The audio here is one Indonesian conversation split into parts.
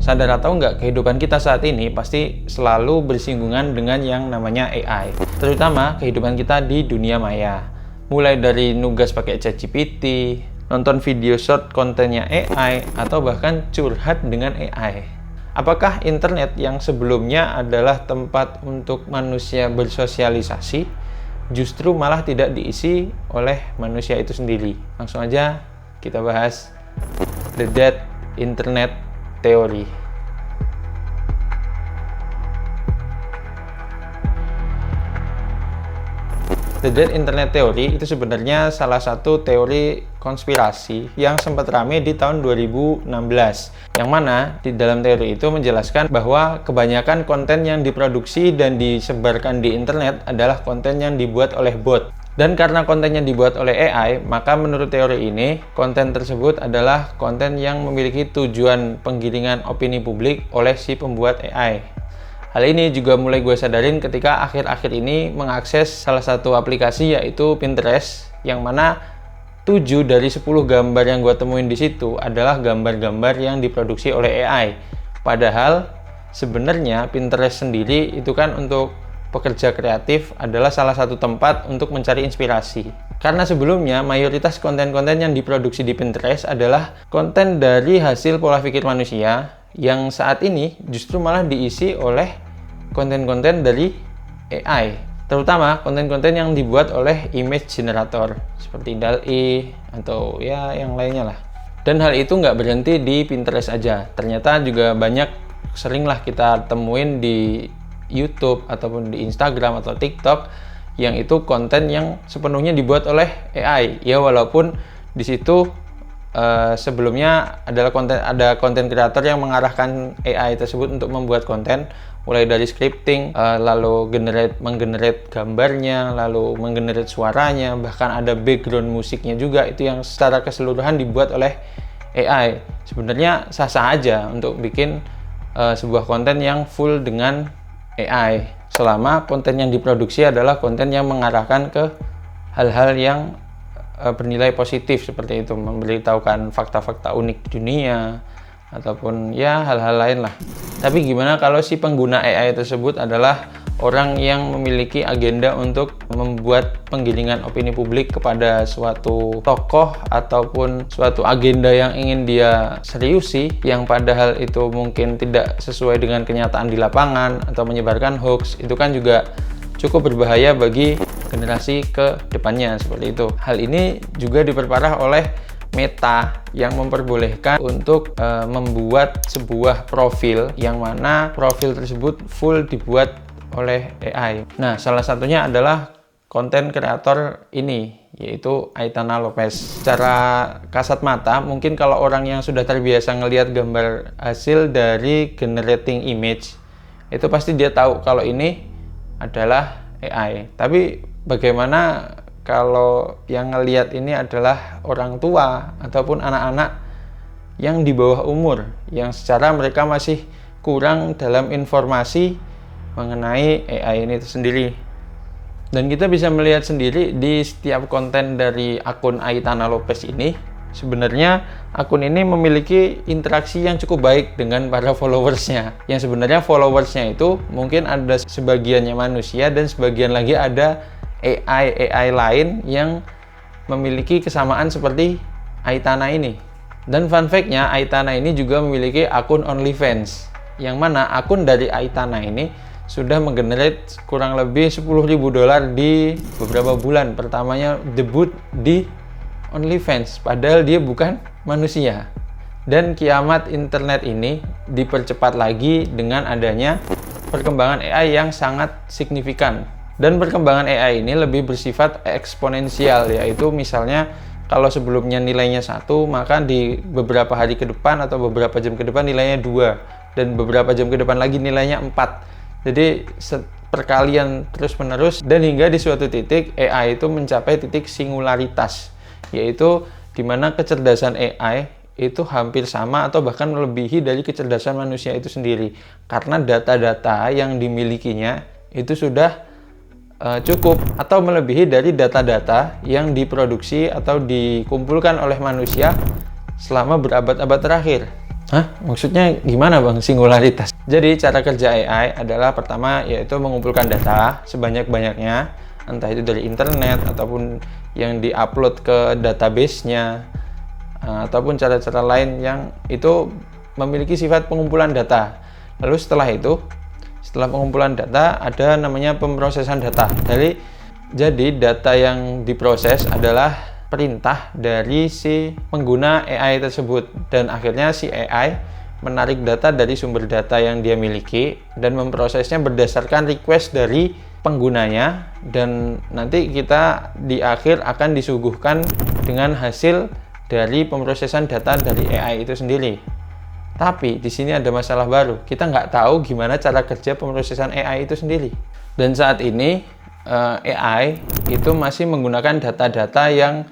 Sadar atau enggak, kehidupan kita saat ini pasti selalu bersinggungan dengan yang namanya AI. Terutama kehidupan kita di dunia maya. Mulai dari nugas pakai ChatGPT, nonton video short kontennya AI, atau bahkan curhat dengan AI. Apakah internet yang sebelumnya adalah tempat untuk manusia bersosialisasi, justru malah tidak diisi oleh manusia itu sendiri? Langsung aja kita bahas The Dead Internet Teori. The Dead Internet Theory itu sebenarnya salah satu teori konspirasi yang sempat rame di tahun 2016. Yang mana di dalam teori itu menjelaskan bahwa kebanyakan konten yang diproduksi dan disebarkan di internet adalah konten yang dibuat oleh bot. Dan karena kontennya dibuat oleh AI, maka menurut teori ini, konten tersebut adalah konten yang memiliki tujuan penggiringan opini publik oleh si pembuat AI. Hal ini juga mulai gue sadarin ketika akhir-akhir ini mengakses salah satu aplikasi yaitu Pinterest, yang mana 7 dari 10 gambar yang gue temuin di situ adalah gambar-gambar yang diproduksi oleh AI. Padahal sebenarnya Pinterest sendiri itu kan untuk pekerja kreatif adalah salah satu tempat untuk mencari inspirasi. Karena sebelumnya mayoritas konten-konten yang diproduksi di Pinterest adalah konten dari hasil pola pikir manusia yang saat ini justru malah diisi oleh konten-konten dari AI. Terutama konten-konten yang dibuat oleh image generator seperti DALL-E atau ya yang lainnya lah. Dan hal itu nggak berhenti di Pinterest aja. Ternyata juga seringlah kita temuin di YouTube ataupun di Instagram atau TikTok yang itu konten yang sepenuhnya dibuat oleh AI. Ya walaupun di situ sebelumnya ada konten kreator yang mengarahkan AI tersebut untuk membuat konten, mulai dari scripting, lalu menggenerate gambarnya, lalu menggenerate suaranya, bahkan ada background musiknya juga, itu yang secara keseluruhan dibuat oleh AI. Sebenarnya sah-sah aja untuk bikin sebuah konten yang full dengan AI, selama konten yang diproduksi adalah konten yang mengarahkan ke hal-hal yang bernilai positif, seperti itu, memberitahukan fakta-fakta unik di dunia ataupun ya hal-hal lain lah. Tapi gimana kalau si pengguna AI tersebut adalah orang yang memiliki agenda untuk membuat penggiringan opini publik kepada suatu tokoh ataupun suatu agenda yang ingin dia seriusi, yang padahal itu mungkin tidak sesuai dengan kenyataan di lapangan atau menyebarkan hoax, itu kan juga cukup berbahaya bagi generasi ke depannya, seperti itu. Hal ini juga diperparah oleh Meta yang memperbolehkan untuk membuat sebuah profil yang mana profil tersebut full dibuat oleh AI. Nah, salah satunya adalah konten kreator ini, yaitu Aitana Lopez. Secara kasat mata, mungkin kalau orang yang sudah terbiasa ngelihat gambar hasil dari generating image, itu pasti dia tahu kalau ini adalah AI. Tapi bagaimana kalau yang ngelihat ini adalah orang tua ataupun anak-anak yang di bawah umur, yang secara mereka masih kurang dalam informasi mengenai AI ini sendiri. Dan kita bisa melihat sendiri di setiap konten dari akun Aitana Lopez ini, sebenarnya akun ini memiliki interaksi yang cukup baik dengan para followersnya. Yang sebenarnya followersnya itu mungkin ada sebagiannya manusia dan sebagian lagi ada AI lain yang memiliki kesamaan seperti Aitana ini. Dan fun fact-nya, Aitana ini juga memiliki akun OnlyFans, yang mana akun dari Aitana ini sudah menggenerate kurang lebih $10.000 di beberapa bulan pertamanya debut di OnlyFans, padahal dia bukan manusia. Dan kiamat internet ini dipercepat lagi dengan adanya perkembangan AI yang sangat signifikan. Dan perkembangan AI ini lebih bersifat eksponensial, yaitu misalnya kalau sebelumnya nilainya 1, maka di beberapa hari ke depan atau beberapa jam ke depan nilainya 2, dan beberapa jam ke depan lagi nilainya 4. Jadi perkalian terus-menerus, dan hingga di suatu titik AI itu mencapai titik singularitas, yaitu dimana kecerdasan AI itu hampir sama atau bahkan melebihi dari kecerdasan manusia itu sendiri, karena data-data yang dimilikinya itu sudah cukup atau melebihi dari data-data yang diproduksi atau dikumpulkan oleh manusia selama berabad-abad terakhir. Hah? Maksudnya gimana Bang singularitas? Jadi cara kerja AI adalah pertama yaitu mengumpulkan data sebanyak-banyaknya, entah itu dari internet ataupun yang diupload ke database-nya, ataupun cara-cara lain yang itu memiliki sifat pengumpulan data. Lalu setelah pengumpulan data ada namanya pemrosesan data. Jadi data yang diproses adalah perintah dari si pengguna AI tersebut, dan akhirnya si AI menarik data dari sumber data yang dia miliki dan memprosesnya berdasarkan request dari penggunanya, dan nanti kita di akhir akan disuguhkan dengan hasil dari pemrosesan data dari AI itu sendiri. Tapi di sini ada masalah baru, kita nggak tahu gimana cara kerja pemrosesan AI itu sendiri. Dan saat ini AI itu masih menggunakan data-data yang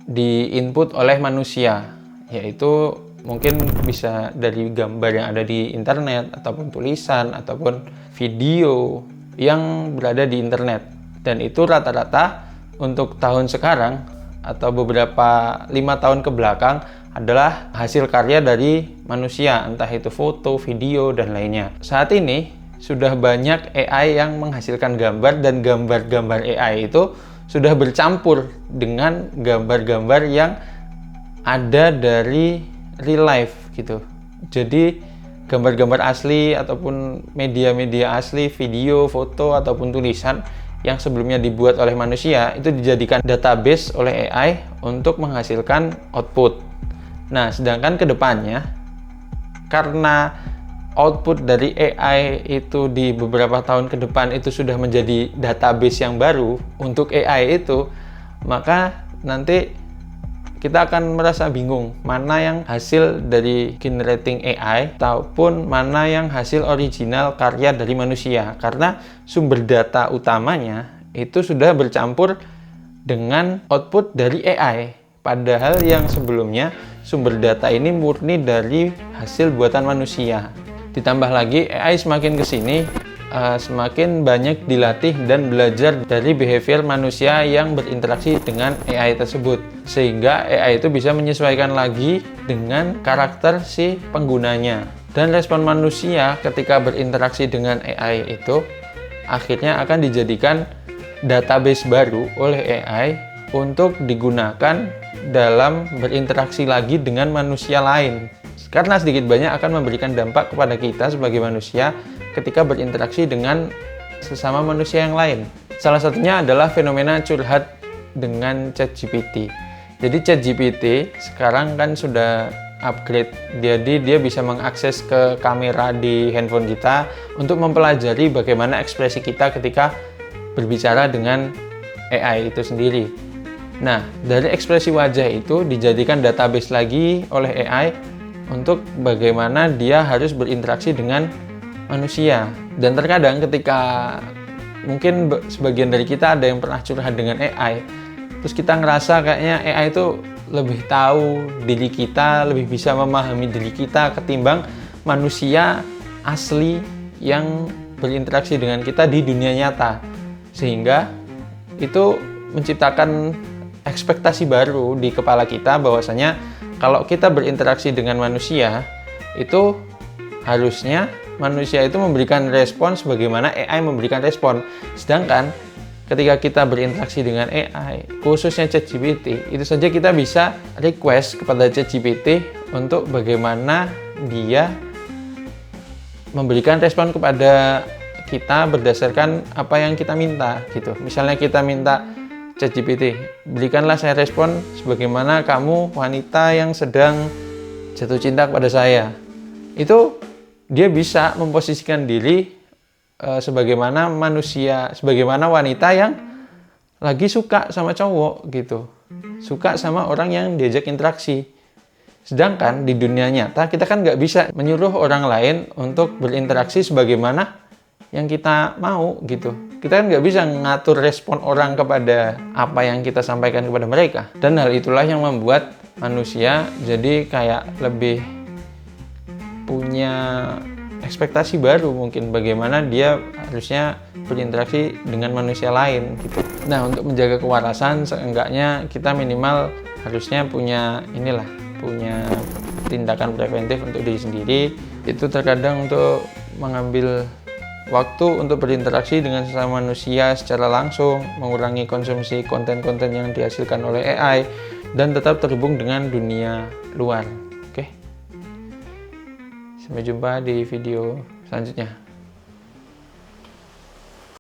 di-input oleh manusia, yaitu mungkin bisa dari gambar yang ada di internet, ataupun tulisan, ataupun video yang berada di internet. Dan itu rata-rata untuk tahun sekarang atau beberapa 5 tahun ke belakang adalah hasil karya dari manusia, entah itu foto, video, dan lainnya. Saat ini sudah banyak AI yang menghasilkan gambar, dan gambar-gambar AI itu sudah bercampur dengan gambar-gambar yang ada dari real life gitu. Jadi gambar-gambar asli ataupun media-media asli, video, foto, ataupun tulisan yang sebelumnya dibuat oleh manusia itu dijadikan database oleh AI untuk menghasilkan output. Nah, sedangkan ke depannya karena output dari AI itu di beberapa tahun ke depan itu sudah menjadi database yang baru untuk AI itu, maka nanti kita akan merasa bingung mana yang hasil dari generating AI ataupun mana yang hasil original karya dari manusia, karena sumber data utamanya itu sudah bercampur dengan output dari AI, padahal yang sebelumnya sumber data ini murni dari hasil buatan manusia. Ditambah lagi AI semakin kesini semakin banyak dilatih dan belajar dari behavior manusia yang berinteraksi dengan AI tersebut, sehingga AI itu bisa menyesuaikan lagi dengan karakter si penggunanya. Dan respon manusia ketika berinteraksi dengan AI itu akhirnya akan dijadikan database baru oleh AI untuk digunakan dalam berinteraksi lagi dengan manusia lain. Karena sedikit banyak akan memberikan dampak kepada kita sebagai manusia ketika berinteraksi dengan sesama manusia yang lain. Salah satunya adalah fenomena curhat dengan ChatGPT. Jadi ChatGPT sekarang kan sudah upgrade, jadi dia bisa mengakses ke kamera di handphone kita untuk mempelajari bagaimana ekspresi kita ketika berbicara dengan AI itu sendiri. Nah, dari ekspresi wajah itu dijadikan database lagi oleh AI untuk bagaimana dia harus berinteraksi dengan manusia. Dan terkadang ketika mungkin sebagian dari kita ada yang pernah curhat dengan AI, terus kita ngerasa kayaknya AI itu lebih tahu diri kita, lebih bisa memahami diri kita ketimbang manusia asli yang berinteraksi dengan kita di dunia nyata, sehingga itu menciptakan ekspektasi baru di kepala kita bahwasanya kalau kita berinteraksi dengan manusia, itu harusnya manusia itu memberikan respon sebagaimana AI memberikan respon. Sedangkan ketika kita berinteraksi dengan AI, khususnya ChatGPT, itu saja kita bisa request kepada ChatGPT untuk bagaimana dia memberikan respon kepada kita berdasarkan apa yang kita minta gitu. Misalnya kita minta ChatGPT, berikanlah saya respon sebagaimana kamu wanita yang sedang jatuh cinta kepada saya. Itu dia bisa memposisikan diri sebagaimana manusia, sebagaimana wanita yang lagi suka sama cowok gitu, suka sama orang yang diajak interaksi. Sedangkan di dunia nyata kita kan nggak bisa menyuruh orang lain untuk berinteraksi sebagaimana yang kita mau gitu. Kita kan nggak bisa ngatur respon orang kepada apa yang kita sampaikan kepada mereka. Dan hal itulah yang membuat manusia jadi kayak lebih punya ekspektasi baru mungkin bagaimana dia harusnya berinteraksi dengan manusia lain gitu. Nah, untuk menjaga kewarasan seenggaknya kita minimal harusnya punya tindakan preventif untuk diri sendiri. Itu terkadang untuk mengambil waktu untuk berinteraksi dengan sesama manusia secara langsung, mengurangi konsumsi konten-konten yang dihasilkan oleh AI, dan tetap terhubung dengan dunia luar. Oke, sampai jumpa di video selanjutnya.